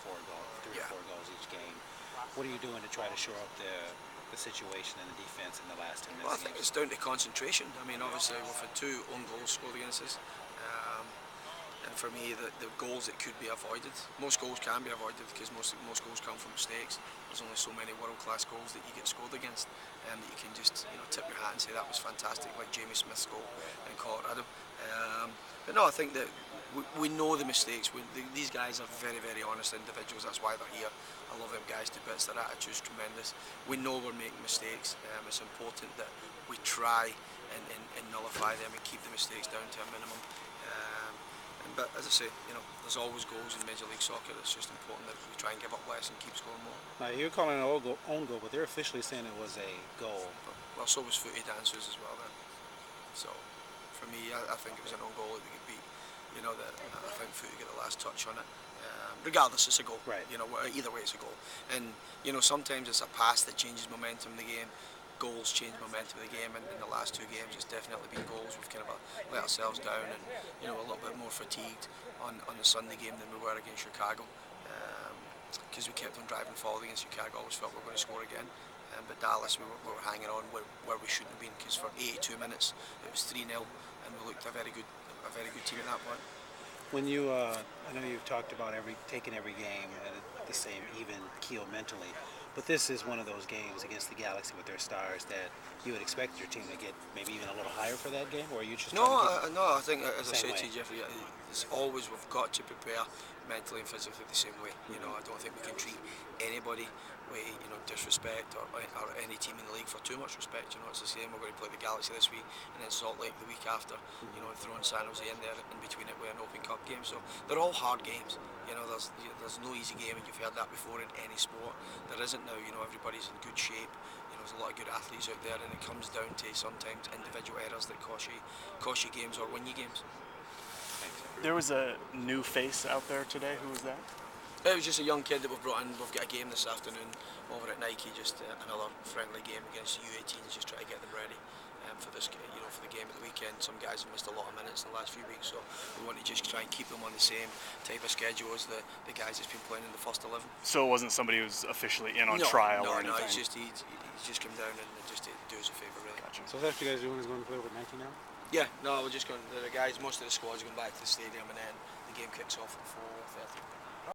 three or four goals each game. What are you doing to try to shore up the situation and the defense in the last 10 minutes? Well, I think it's down to concentration. I mean, obviously we've had 2 own goals scored against us. And for me, the goals that could be avoided, most goals can be avoided because most goals come from mistakes. There's only so many world-class goals that you get scored against, and that you can just tip your hat and say that was fantastic, like Jamie Smith's goal in Colorado. But no, I think that we know the mistakes. These guys are very, very honest individuals. That's why they're here. I love them guys to bits. Their attitude's tremendous. We know we're making mistakes. It's important that we try and nullify them and keep the mistakes down to a minimum. But as I say, there's always goals in Major League Soccer. It's just important that we try and give up less and keep scoring more. Now, you're calling it an own goal, but they're officially saying it was a goal. Well, so was Footy Dancers as well then. So, for me, I think it was an own goal that we could beat. I think Footy got the last touch on it. Regardless, it's a goal. Right. Either way, it's a goal. And sometimes it's a pass that changes momentum in the game. Goals change momentum of the game, and in the last 2 games it's definitely been goals. We've kind of let ourselves down and a little bit more fatigued on the Sunday game than we were against Chicago, because we kept on driving forward against Chicago. Always felt we were going to score again, but Dallas we were hanging on where we shouldn't have been, because for 82 minutes it was 3-0 and we looked a very good team at that point. When you, I know you've talked about taking every game at the same even keel mentally, but this is one of those games against the Galaxy with their stars that you would expect your team to get maybe even a little higher for that game, or are you just no? I think, as I say to you, Jeffrey, it's always we've got to prepare mentally and physically the same way. I don't think we can treat anybody with disrespect or any team in the league for too much respect. It's the same. We're going to play the Galaxy this week and then Salt Lake the week after. And throwing San Jose in there in between it with an Open Cup game. So they're all hard games. There's no easy game, and you've heard that before in any sport. There isn't now. Everybody's in good shape. There's a lot of good athletes out there, and it comes down to sometimes individual errors that cost you games or win you games. There was a new face out there today. Who was that? It was just a young kid that we've brought in. We've got a game this afternoon over at Nike, just another friendly game against the U18s, just try to get them ready for this, for the game at the weekend. Some guys have missed a lot of minutes in the last few weeks, so we want to just try and keep them on the same type of schedule as the guys that's been playing in the first 11. So it wasn't somebody who's officially in on trial or anything? No, he's just come down and just to do us a favour, really. Gotcha. So that's what you guys are doing, is going to play over 19 now? Yeah, no, we're just going. The guys, most of the squad's are going back to the stadium, and then the game kicks off at 4:30.